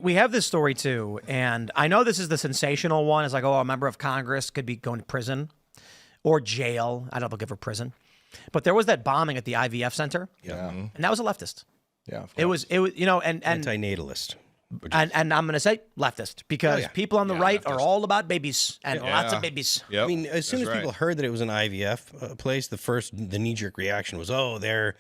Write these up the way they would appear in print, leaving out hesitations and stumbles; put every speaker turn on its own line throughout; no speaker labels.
we have this story too, and I know this is the sensational one. It's like, oh, a member of Congress could be going to prison or jail. I don't know if they'll give her prison. But there was that bombing at the IVF center.
Yeah.
And that was a leftist.
Yeah.
It was, you know, and
Antinatalist.
and I'm going to say leftist because people on the right are all about babies and lots of babies.
I mean, as soon as people heard that it was an IVF place, the knee-jerk reaction was, oh, they're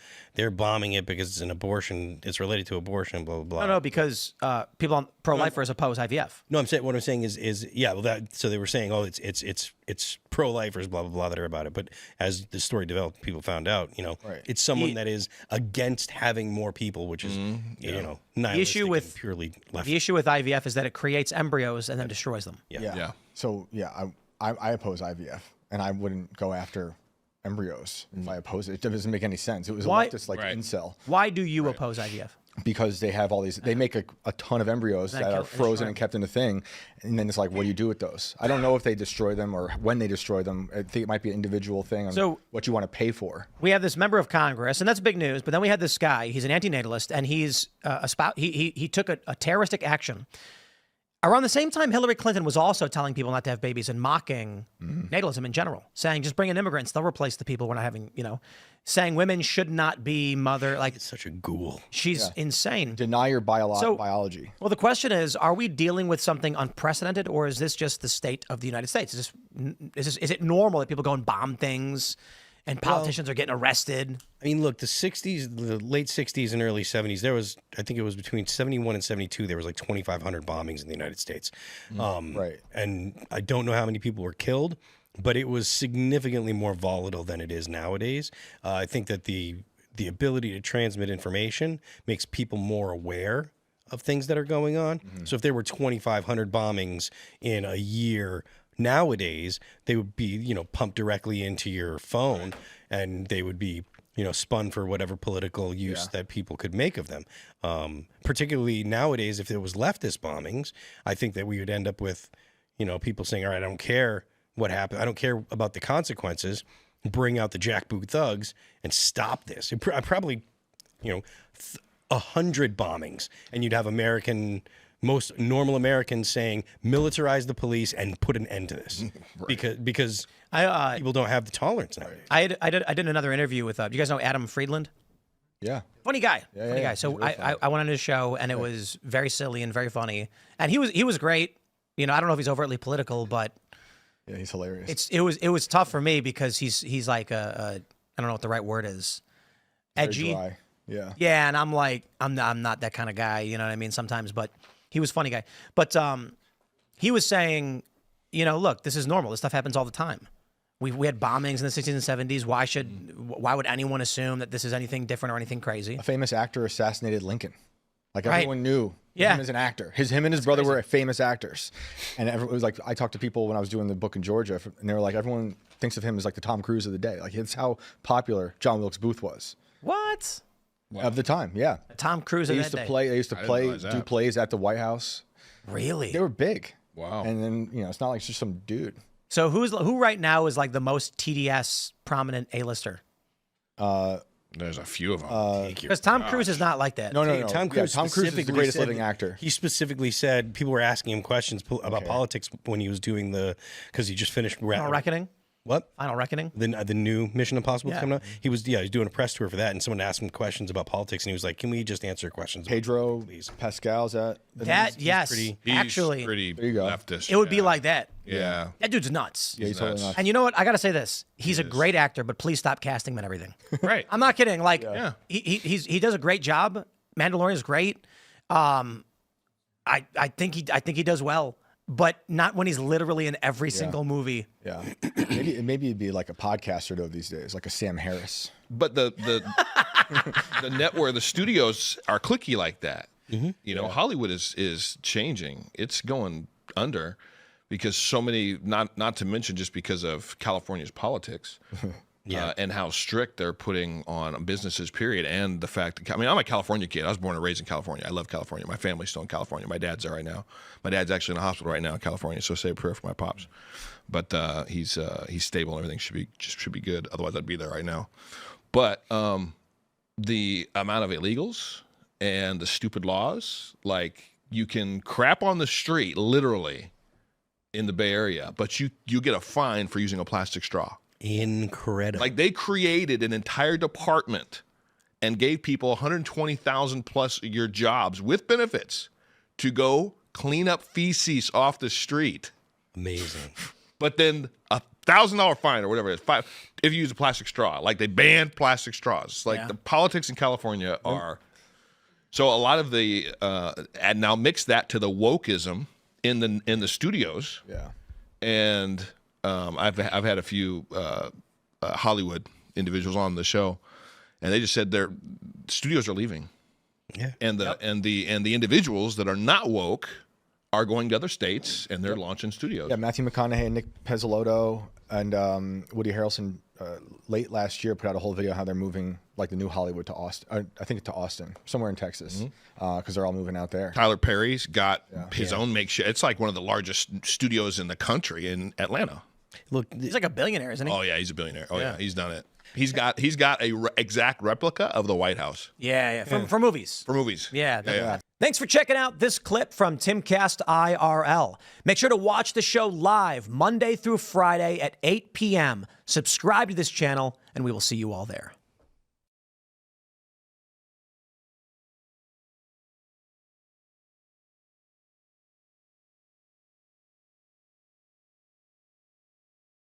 bombing it because it's an abortion. It's related to abortion, blah, blah, blah.
No, because people pro-lifers oppose IVF.
No, what I'm saying is yeah, well, so they were saying, oh, it's pro-lifers, blah, blah, blah, that are about it. But as the story developed, people found out, you know, it's someone that is against having more people, which is, you know, nihilistic purely left.
The issue with IVF is that it creates embryos and then destroys them.
Yeah. So, I oppose IVF, and I wouldn't go after embryos if I oppose it. It doesn't make any sense. It was a leftist incel.
Why do you oppose IVF?
Because they have all these, they make a ton of embryos that are frozen and kept in a thing. And then it's like, what do you do with those? I don't know if they destroy them or when they destroy them. I think it might be an individual thing on what you want to pay for.
We have this member of Congress, and that's big news. But then we had this guy, he's an antinatalist, and he's he took a terroristic action. Around the same time, Hillary Clinton was also telling people not to have babies and mocking natalism in general, saying just bring in immigrants, they'll replace the people we're not having, you know, saying women should not be like
it's such a ghoul.
She's insane.
Deny your biology.
Well, the question is, are we dealing with something unprecedented, or is this just the state of the United States? Is it normal that people go and bomb things and politicians are getting arrested?
I mean, look, the late 60s and early 70s, there was, I think it was between 71 and 72, there was like 2,500 bombings in the United States. And I don't know how many people were killed, but it was significantly more volatile than it is nowadays. I think that the ability to transmit information makes people more aware of things that are going on. So if there were 2,500 bombings in a year nowadays, they would be, you know, pumped directly into your phone, and they would be, you know, spun for whatever political use that people could make of them. Particularly nowadays, if there was leftist bombings, I think that we would end up with, you know, people saying, all right, I don't care what happened. I don't care about the consequences. Bring out the jackboot thugs and stop this. I probably, you know, 100 bombings, and you'd have most normal Americans saying, militarize the police and put an end to this. Because people don't have the tolerance nowadays.
I did another interview with, do you guys know Adam Friedland?
Yeah.
Funny guy. Funny guy. So I went on his show, and it was very silly and very funny. And he was great. You know, I don't know if he's overtly political, but
yeah, he's hilarious.
It was tough for me because he's like I don't know what the right word is. Edgy.
Very dry. Yeah.
Yeah, and I'm like, I'm not that kind of guy, you know what I mean, sometimes, but he was a funny guy. But he was saying, you know, look, this is normal. This stuff happens all the time. We had bombings in the 60s and 70s. Why would anyone assume that this is anything different or anything crazy?
A famous actor assassinated Lincoln. Like everyone knew him as an actor. Him and his brother were famous actors. And it was like, I talked to people when I was doing the book in Georgia, and they were like, everyone thinks of him as like the Tom Cruise of the day. Like, it's how popular John Wilkes Booth was.
What?
Wow. Of the time, yeah.
Tom Cruise of that day.
They used to do plays at the White House.
Really?
They were big.
Wow.
And then, you know, it's not like it's just some dude.
So who right now is like the most TDS prominent A-lister?
There's a few of them.
Because Tom Cruise is not like that.
No.
Tom Cruise
is the greatest living actor.
He specifically said people were asking him questions about politics when he was doing because he just finished
Final Reckoning.
What?
Final Reckoning?
The new Mission Impossible coming out. He was doing a press tour for that, and someone asked him questions about politics, and he was like, "Can we just answer questions?"
Pedro
please.
Pascal's that.
Yes,
He's
actually,
pretty
there you go.
leftist.
It would be like that.
Yeah.
That dude's nuts.
Yeah, he's totally nuts.
And you know what? I got to say this. He's a great actor, but please stop casting him and everything.
Right.
I'm not kidding. Like, he does a great job. Mandalorian is great. I think he does well, but not when he's literally in every single movie.
Yeah. Maybe it'd be like a podcaster though these days, like a Sam Harris.
But the network, the studios are cliquey like that. You know, Hollywood is changing. It's going under because so many, not to mention just because of California's politics. And how strict they're putting on businesses, period. And the fact that, I mean, I'm a California kid. I was born and raised in California. I love California. My family's still in California. My dad's there right now. My dad's actually in the hospital right now in California, so say a prayer for my pops. But he's stable and everything should be good. Otherwise, I'd be there right now. But the amount of illegals and the stupid laws, like you can crap on the street, literally, in the Bay Area, but you get a fine for using a plastic straw.
Incredible.
Like they created an entire department and gave people 120,000 plus a year jobs with benefits to go clean up feces off the street.
Amazing.
But then $1,000 fine or whatever it is, if you use a plastic straw. Like they banned plastic straws. Like the politics in California are. So a lot of the and now mix that to the wokeism in the studios.
Yeah.
And I've had a few Hollywood individuals on the show, and they just said their studios are leaving.
Yeah.
And the individuals that are not woke are going to other states and they're launching studios.
Yeah, Matthew McConaughey, Nick Pizzolatto, and Woody Harrelson late last year put out a whole video how they're moving like the new Hollywood to Austin. I think to Austin, somewhere in Texas, because they're all moving out there.
Tyler Perry's got his own makeshift. It's like one of the largest studios in the country in Atlanta.
Look,
he's like a billionaire, isn't he?
Oh yeah, he's a billionaire. Oh yeah, he's done it. He's got a exact replica of the White House.
Yeah. For movies.
For movies.
Yeah. Thanks for checking out this clip from Timcast IRL. Make sure to watch the show live Monday through Friday at 8 p.m. Subscribe to this channel, and we will see you all there.